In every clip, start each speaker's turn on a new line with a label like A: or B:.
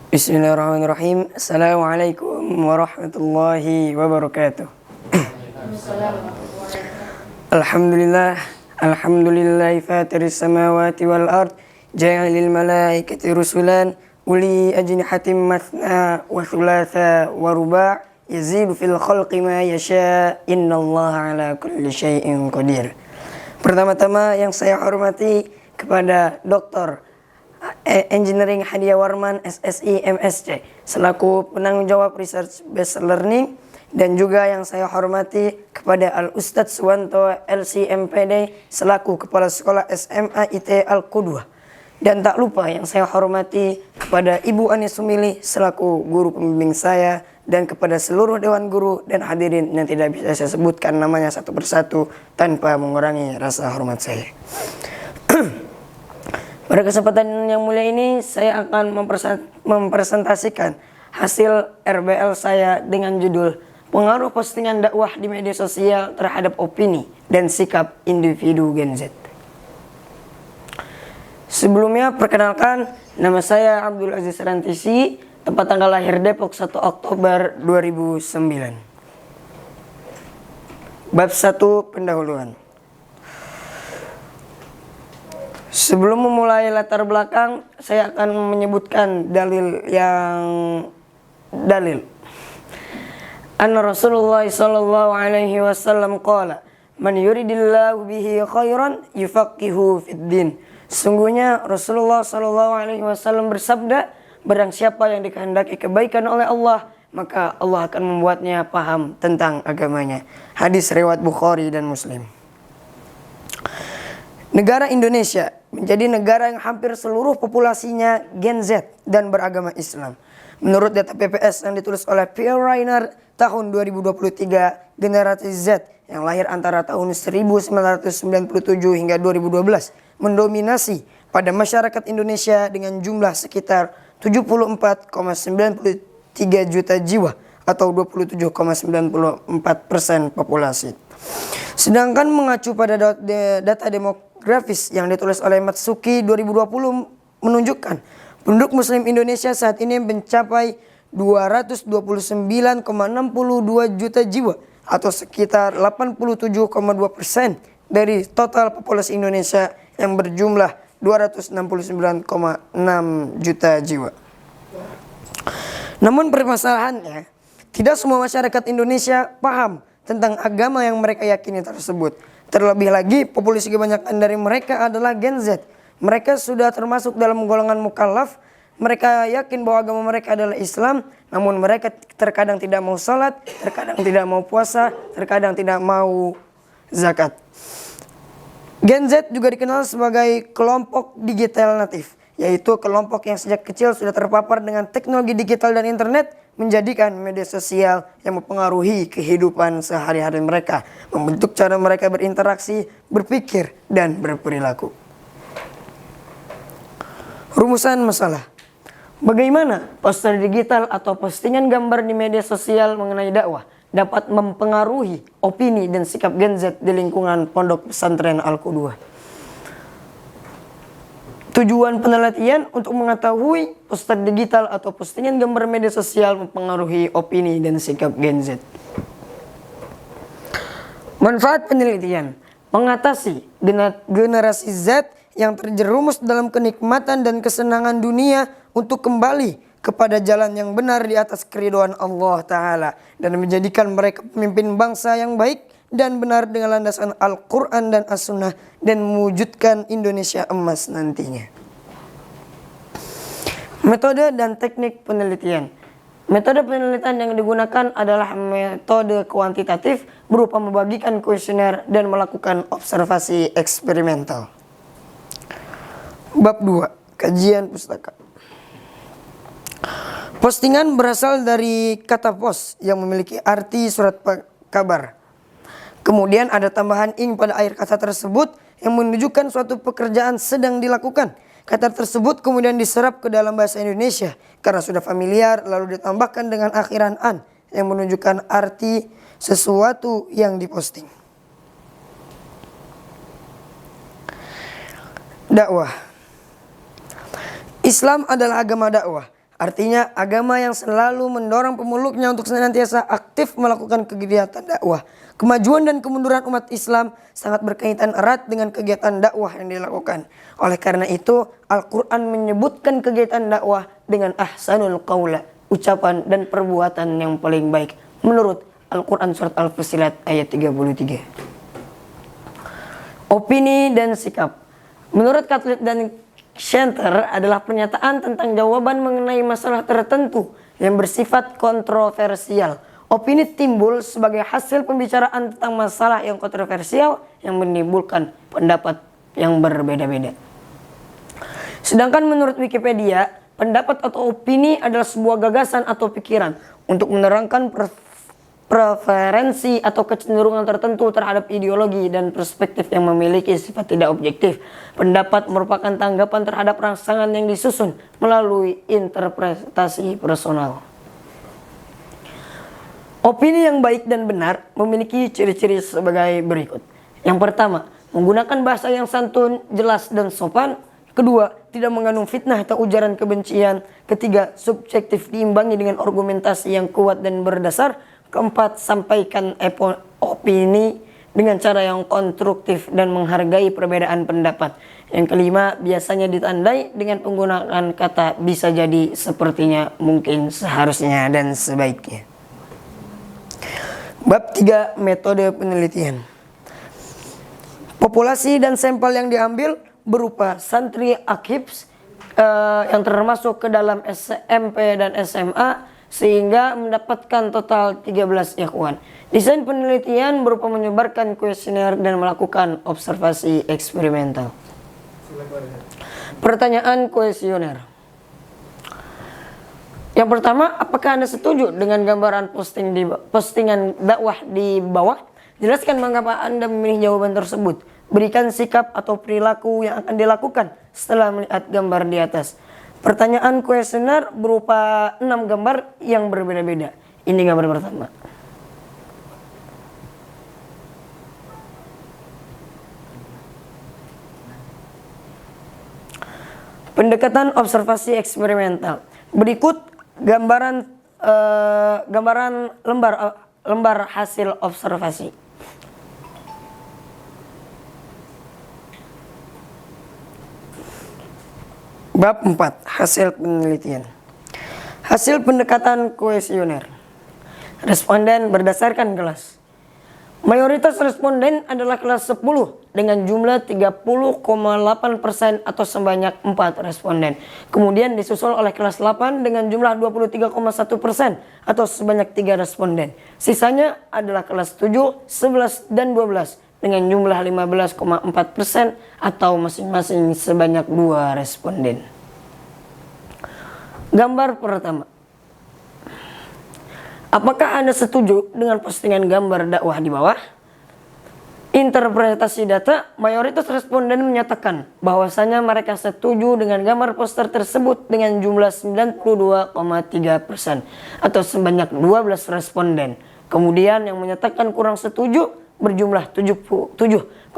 A: Bismillahirrahmanirrahim. Assalamualaikum warahmatullahi wabarakatuh. Alhamdulillah, alhamdulillahi fatiris samawati wal ard, ja'alil malaikati rusulan uli ajnihatim mathna wa thulatha wa ruba' yazidu fil khalqi ma yasha, innallaha ala kulli syai'in qadir. Pertama-tama yang saya hormati kepada Dr. Engineering Hadiah Warman SSI MSc selaku penanggung jawab Research Based Learning, dan juga yang saya hormati kepada Al Ustadz Suwanto LCMPD selaku Kepala Sekolah SMA IT Al-Qudwah, dan tak lupa yang saya hormati kepada Ibu Ani Sumili selaku guru pembimbing saya, dan kepada seluruh dewan guru dan hadirin yang tidak bisa saya sebutkan namanya satu persatu tanpa mengurangi rasa hormat saya. Pada kesempatan yang mulia ini saya akan mempresentasikan hasil RBL saya dengan judul Pengaruh Postingan Dakwah di Media Sosial Terhadap Opini dan Sikap Individu Gen Z. Sebelumnya perkenalkan, nama saya Abdul Aziz Rantisi, tempat tanggal lahir Depok 1 Oktober 2009. Bab 1 pendahuluan. Sebelum memulai latar belakang, saya akan menyebutkan dalil. Anna Rasulullah sallallahu alaihi wasallam qala, "Man yuridillahu bihi khairan yufaqihu fid din." Sungguhnya Rasulullah sallallahu alaihi wasallam bersabda, barang siapa yang dikehendaki kebaikan oleh Allah, maka Allah akan membuatnya paham tentang agamanya. Hadis riwayat Bukhari dan Muslim. Negara Indonesia menjadi negara yang hampir seluruh populasinya Gen Z dan beragama Islam. Menurut data PPS yang ditulis oleh Pierre Reiner tahun 2023, generasi Z yang lahir antara tahun 1997 hingga 2012 mendominasi pada masyarakat Indonesia dengan jumlah sekitar 74,93 juta jiwa atau 27,94% populasi. Sedangkan mengacu pada data demografis yang ditulis oleh Matsuki 2020 menunjukkan penduduk muslim Indonesia saat ini mencapai 229,62 juta jiwa atau sekitar 87,2% dari total populasi Indonesia yang berjumlah 269,6 juta jiwa. Namun permasalahannya, tidak semua masyarakat Indonesia paham tentang agama yang mereka yakini tersebut. Terlebih lagi, populasi kebanyakan dari mereka adalah Gen Z. Mereka sudah termasuk dalam golongan mukallaf. Mereka yakin bahwa agama mereka adalah Islam, namun mereka terkadang tidak mau salat, terkadang tidak mau puasa, terkadang tidak mau zakat. Gen Z juga dikenal sebagai kelompok digital natif, yaitu kelompok yang sejak kecil sudah terpapar dengan teknologi digital dan internet, menjadikan media sosial yang mempengaruhi kehidupan sehari-hari mereka, membentuk cara mereka berinteraksi, berpikir, dan berperilaku. Rumusan masalah. Bagaimana poster digital atau postingan gambar di media sosial mengenai dakwah dapat mempengaruhi opini dan sikap Gen Z di lingkungan Pondok Pesantren Al-Qudwah? Tujuan penelitian untuk mengetahui poster digital atau postingan gambar media sosial mempengaruhi opini dan sikap Gen Z. Manfaat penelitian: mengatasi generasi Z yang terjerumus dalam kenikmatan dan kesenangan dunia untuk kembali kepada jalan yang benar di atas keridhaan Allah Ta'ala, dan menjadikan mereka pemimpin bangsa yang baik dan benar dengan landasan Al-Quran dan As-Sunnah, dan mewujudkan Indonesia emas nantinya. Metode dan teknik penelitian. Metode penelitian yang digunakan adalah metode kuantitatif berupa membagikan kuesioner dan melakukan observasi eksperimental. Bab 2. Kajian pustaka. Postingan berasal dari kata pos yang memiliki arti surat kabar. Kemudian ada tambahan ing pada akhir kata tersebut yang menunjukkan suatu pekerjaan sedang dilakukan. Kata tersebut kemudian diserap ke dalam bahasa Indonesia karena sudah familiar, lalu ditambahkan dengan akhiran an yang menunjukkan arti sesuatu yang diposting. Dakwah. Islam adalah agama dakwah. Artinya agama yang selalu mendorong pemeluknya untuk senantiasa aktif melakukan kegiatan dakwah. Kemajuan dan kemunduran umat Islam sangat berkaitan erat dengan kegiatan dakwah yang dilakukan. Oleh karena itu, Al-Quran menyebutkan kegiatan dakwah dengan ahsanul qawla, ucapan dan perbuatan yang paling baik. Menurut Al-Quran surat Al-Fussilat ayat 33. Opini dan sikap. Menurut Catlett dan Center adalah pernyataan tentang jawaban mengenai masalah tertentu yang bersifat kontroversial. Opini timbul sebagai hasil pembicaraan tentang masalah yang kontroversial yang menimbulkan pendapat yang berbeda-beda. Sedangkan menurut Wikipedia, pendapat atau opini adalah sebuah gagasan atau pikiran untuk menerangkan preferensi atau kecenderungan tertentu terhadap ideologi dan perspektif yang memiliki sifat tidak objektif. Pendapat merupakan tanggapan terhadap rangsangan yang disusun melalui interpretasi personal. Opini yang baik dan benar memiliki ciri-ciri sebagai berikut. Yang pertama, menggunakan bahasa yang santun, jelas dan sopan. Kedua, tidak mengandung fitnah atau ujaran kebencian. Ketiga, subjektif diimbangi dengan argumentasi yang kuat dan berdasar. Keempat, sampaikan opini dengan cara yang konstruktif dan menghargai perbedaan pendapat. Yang kelima, biasanya ditandai dengan penggunaan kata bisa jadi, sepertinya, mungkin, seharusnya, dan sebaiknya. Bab 3, metode penelitian. Populasi dan sampel yang diambil berupa santri akips yang termasuk ke dalam SMP dan SMA, sehingga mendapatkan total 13 ikhwan. Desain penelitian berupa menyebarkan kuesioner dan melakukan observasi eksperimental. Pertanyaan kuesioner. Yang pertama, apakah Anda setuju dengan gambaran postingan dakwah di bawah? Jelaskan mengapa Anda memilih jawaban tersebut. Berikan sikap atau perilaku yang akan dilakukan setelah melihat gambar di atas. Pertanyaan kuesioner berupa 6 gambar yang berbeda-beda. Ini gambar pertama. Pendekatan observasi eksperimental. Berikut gambaran lembar hasil observasi. Bab 4, hasil penelitian. Hasil pendekatan kuesioner. Responden berdasarkan kelas. Mayoritas responden adalah kelas 10 dengan jumlah 30,8% atau sebanyak 4 responden. Kemudian disusul oleh kelas 8 dengan jumlah 23,1% atau sebanyak 3 responden. Sisanya adalah kelas 7, 11, dan 12 dengan jumlah 15,4% atau masing-masing sebanyak 2 responden. Gambar pertama. Apakah Anda setuju dengan postingan gambar dakwah di bawah? Interpretasi data, mayoritas responden menyatakan bahwasanya mereka setuju dengan gambar poster tersebut dengan jumlah 92,3% atau sebanyak 12 responden. Kemudian yang menyatakan kurang setuju berjumlah 77,7%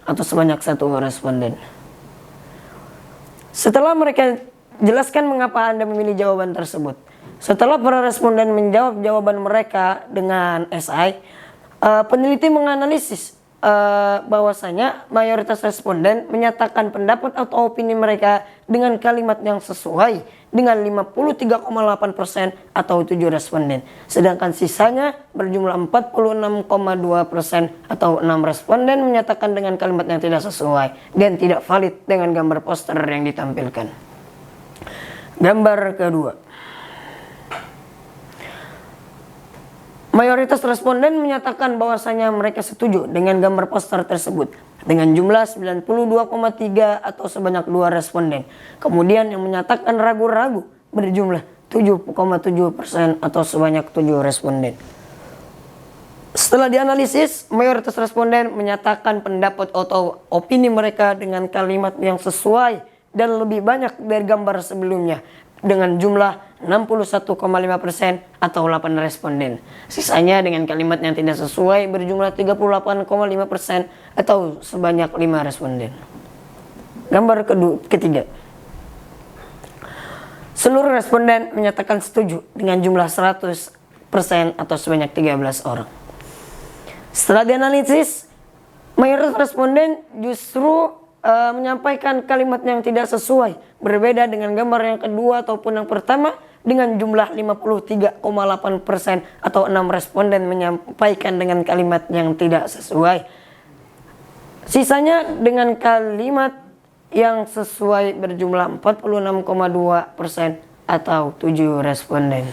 A: atau sebanyak 1 responden. Setelah mereka jelaskan mengapa Anda memilih jawaban tersebut. Setelah para responden menjawab jawaban mereka dengan esai, peneliti menganalisis bahwasanya mayoritas responden menyatakan pendapat atau opini mereka dengan kalimat yang sesuai dengan 53,8% atau 7 responden. Sedangkan sisanya berjumlah 46,2% atau 6 responden menyatakan dengan kalimat yang tidak sesuai dan tidak valid dengan gambar poster yang ditampilkan. Gambar kedua. Mayoritas responden menyatakan bahwasanya mereka setuju dengan gambar poster tersebut dengan jumlah 92,3 atau sebanyak 2 responden. Kemudian yang menyatakan ragu-ragu berjumlah 7,7% atau sebanyak 7 responden. Setelah dianalisis, mayoritas responden menyatakan pendapat atau opini mereka dengan kalimat yang sesuai dan lebih banyak dari gambar sebelumnya dengan jumlah 61,5% atau 8 responden. Sisanya dengan kalimat yang tidak sesuai berjumlah 38,5% atau sebanyak 5 responden. Gambar ketiga. Seluruh responden menyatakan setuju dengan jumlah 100% atau sebanyak 13 orang. Setelah dianalisis, mayoritas responden justru menyampaikan kalimat yang tidak sesuai, berbeda dengan gambar yang kedua ataupun yang pertama, dengan jumlah 53,8% atau 6 responden menyampaikan dengan kalimat yang tidak sesuai. Sisanya dengan kalimat yang sesuai berjumlah 46,2% atau 7 responden.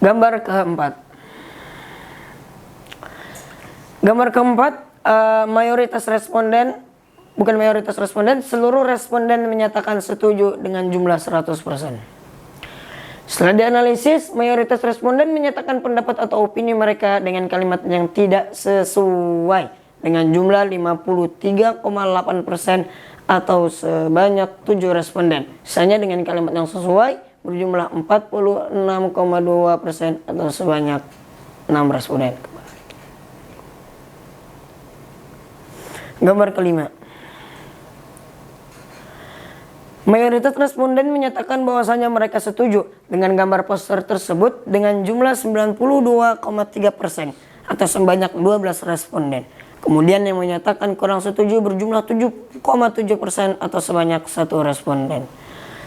A: Gambar keempat. Mayoritas responden, seluruh responden menyatakan setuju dengan jumlah 100%. Setelah dianalisis, mayoritas responden menyatakan pendapat atau opini mereka dengan kalimat yang tidak sesuai dengan jumlah 53,8% atau sebanyak 7 responden. Sisanya dengan kalimat yang sesuai berjumlah 46,2% atau sebanyak 6 responden. Gambar kelima. Mayoritas responden menyatakan bahwasanya mereka setuju dengan gambar poster tersebut dengan jumlah 92,3% atau sebanyak 12 responden. Kemudian yang menyatakan kurang setuju berjumlah 7,7% atau sebanyak 1 responden.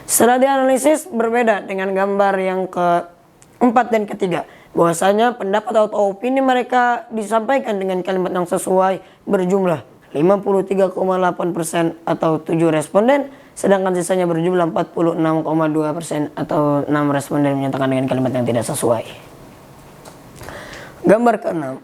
A: Setelah dianalisis, berbeda dengan gambar yang keempat dan ketiga, bahwasanya pendapat atau opini mereka disampaikan dengan kalimat yang sesuai berjumlah 53,8% atau 7 responden, sedangkan sisanya berjumlah 46,2% atau 6 responden menyatakan dengan kalimat yang tidak sesuai. Gambar keenam.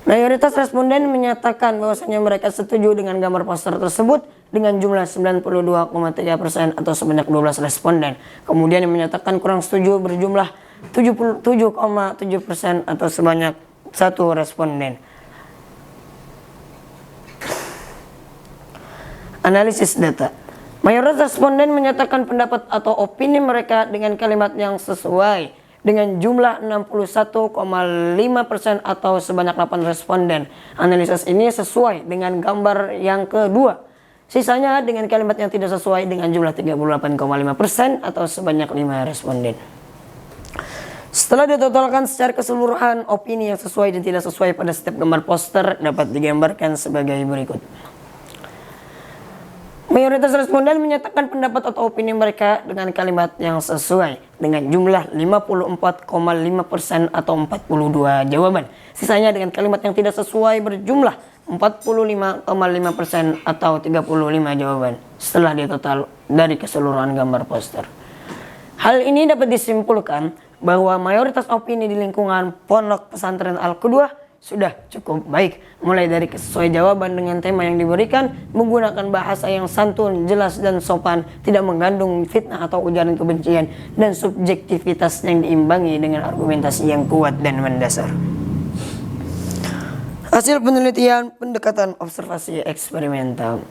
A: Mayoritas responden menyatakan bahwasanya mereka setuju dengan gambar poster tersebut dengan jumlah 92,3% atau sebanyak 12 responden. Kemudian yang menyatakan kurang setuju berjumlah 77,7% atau sebanyak 1 responden. Analisis data. Mayoritas responden menyatakan pendapat atau opini mereka dengan kalimat yang sesuai dengan jumlah 61,5% atau sebanyak 8 responden. Analisis ini sesuai dengan gambar yang kedua. Sisanya dengan kalimat yang tidak sesuai dengan jumlah 38,5% atau sebanyak 5 responden. Setelah ditotalkan secara keseluruhan, opini yang sesuai dan tidak sesuai pada setiap gambar poster dapat digambarkan sebagai berikut. Mayoritas responden menyatakan pendapat atau opini mereka dengan kalimat yang sesuai dengan jumlah 54,5% atau 42 jawaban. Sisanya dengan kalimat yang tidak sesuai berjumlah 45,5% atau 35 jawaban setelah ditotal dari keseluruhan gambar poster. Hal ini dapat disimpulkan bahwa mayoritas opini di lingkungan Pondok Pesantren Al-Qudwah sudah cukup baik, mulai dari sesuai jawaban dengan tema yang diberikan, menggunakan bahasa yang santun, jelas dan sopan, tidak mengandung fitnah atau ujaran kebencian, dan subjektivitas yang diimbangi dengan argumentasi yang kuat dan mendasar. Hasil penelitian pendekatan observasi eksperimental.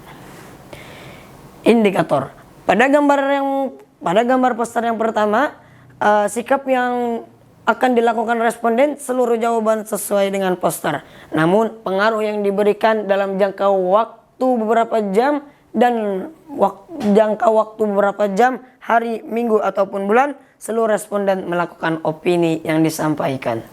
A: Indikator. Pada gambar poster yang pertama, sikap yang akan dilakukan responden, seluruh jawaban sesuai dengan poster. Namun pengaruh yang diberikan dalam jangka waktu beberapa jam dan jangka waktu beberapa jam, hari, minggu ataupun bulan, seluruh responden melakukan opini yang disampaikan.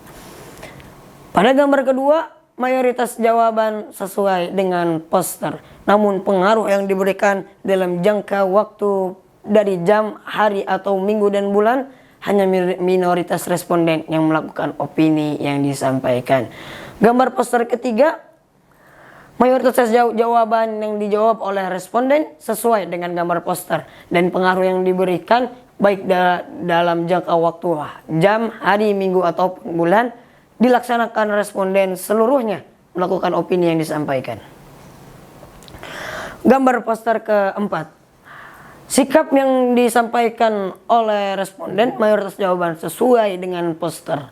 A: Pada gambar kedua, mayoritas jawaban sesuai dengan poster. Namun pengaruh yang diberikan dalam jangka waktu dari jam, hari atau minggu dan bulan, hanya minoritas responden yang melakukan opini yang disampaikan. Gambar poster ketiga, mayoritas jawaban yang dijawab oleh responden sesuai dengan gambar poster, dan pengaruh yang diberikan baik dalam jangka waktu jam, hari, minggu atau bulan, dilaksanakan responden seluruhnya melakukan opini yang disampaikan. Gambar poster keempat. Sikap yang disampaikan oleh responden, mayoritas jawaban sesuai dengan poster,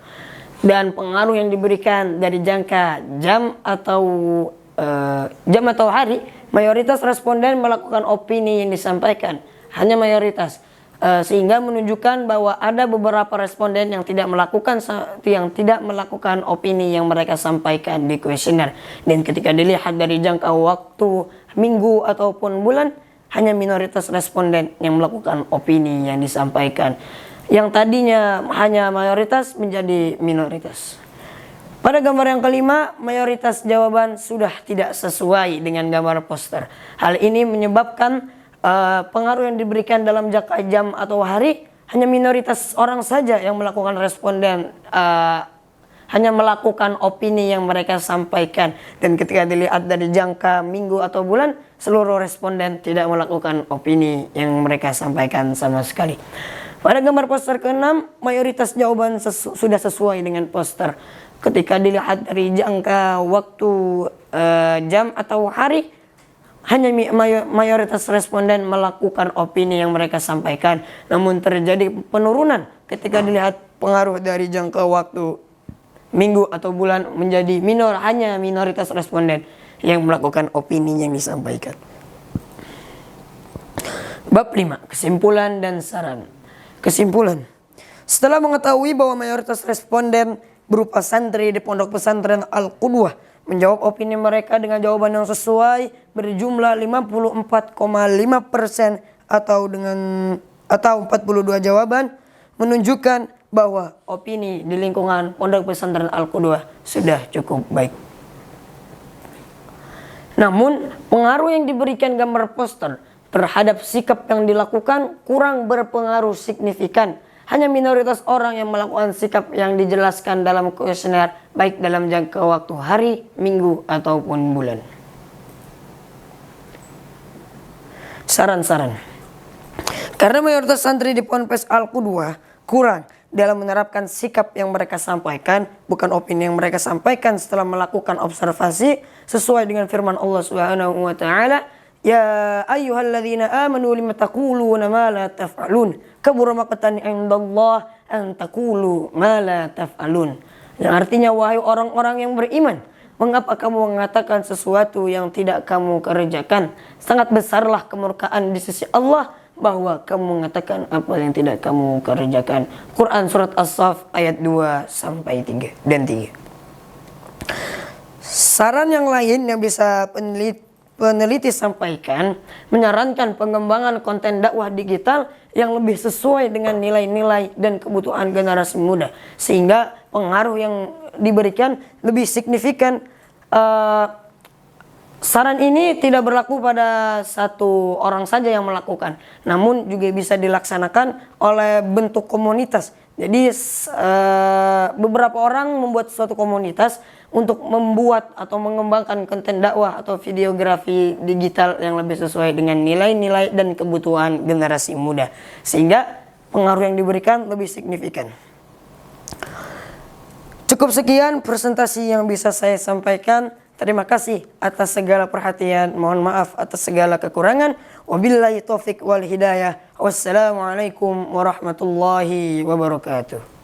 A: dan pengaruh yang diberikan dari jangka jam atau hari, mayoritas responden melakukan opini yang disampaikan, hanya mayoritas. sehingga menunjukkan bahwa ada beberapa responden yang tidak melakukan opini yang mereka sampaikan di kuesioner. Dan ketika dilihat dari jangka waktu minggu ataupun bulan, hanya minoritas responden yang melakukan opini yang disampaikan. Yang tadinya hanya mayoritas menjadi minoritas. Pada gambar yang kelima, mayoritas jawaban sudah tidak sesuai dengan gambar poster. Hal ini menyebabkan pengaruh yang diberikan dalam jangka jam atau hari, hanya minoritas orang saja yang melakukan responden, hanya melakukan opini yang mereka sampaikan. Dan ketika dilihat dari jangka minggu atau bulan, seluruh responden tidak melakukan opini yang mereka sampaikan sama sekali. Pada gambar poster ke-6, mayoritas jawaban sudah sesuai dengan poster. Ketika dilihat dari jangka waktu jam atau hari, hanya mayoritas responden melakukan opini yang mereka sampaikan. Namun terjadi penurunan ketika dilihat pengaruh dari jangka waktu minggu atau bulan menjadi hanya minoritas responden yang melakukan opini yang disampaikan. Bab 5, kesimpulan dan saran. Kesimpulan. Setelah mengetahui bahwa mayoritas responden berupa santri di pondok pesantren Al-Qudwah menjawab opini mereka dengan jawaban yang sesuai berjumlah 54,5% atau 42 jawaban, menunjukkan bahwa opini di lingkungan pondok pesantren Al-Qudwah sudah cukup baik. Namun, pengaruh yang diberikan gambar poster terhadap sikap yang dilakukan kurang berpengaruh signifikan. Hanya minoritas orang yang melakukan sikap yang dijelaskan dalam kuesioner, baik dalam jangka waktu hari, minggu, ataupun bulan. Saran-saran. Karena mayoritas santri di Ponpes Al-Qudwah kurang dalam menerapkan sikap yang mereka sampaikan, bukan opini yang mereka sampaikan setelah melakukan observasi sesuai dengan firman Allah Subhanahu wa taala, "Ya ayyuhalladzina amanu lima taquluna ma la taf'alun. Kabura maqtan 'indallah an taqulu ma la taf'alun." Yang artinya, wahai orang-orang yang beriman, mengapa kamu mengatakan sesuatu yang tidak kamu kerjakan? Sangat besarlah kemurkaan di sisi Allah bahwa kamu mengatakan apa yang tidak kamu kerjakan. Quran surat As-Saff ayat 2 sampai 3 dan 3. Saran yang lain yang bisa peneliti sampaikan, menyarankan pengembangan konten dakwah digital yang lebih sesuai dengan nilai-nilai dan kebutuhan generasi muda, sehingga pengaruh yang diberikan lebih signifikan. Saran ini tidak berlaku pada satu orang saja yang melakukan, namun juga bisa dilaksanakan oleh bentuk komunitas. Jadi beberapa orang membuat suatu komunitas untuk membuat atau mengembangkan konten dakwah atau videografi digital yang lebih sesuai dengan nilai-nilai dan kebutuhan generasi muda, sehingga pengaruh yang diberikan lebih signifikan. Cukup sekian presentasi yang bisa saya sampaikan. Terima kasih atas segala perhatian. Mohon maaf atas segala kekurangan. Wabillahi taufik wal hidayah. Wassalamualaikum warahmatullahi wabarakatuh.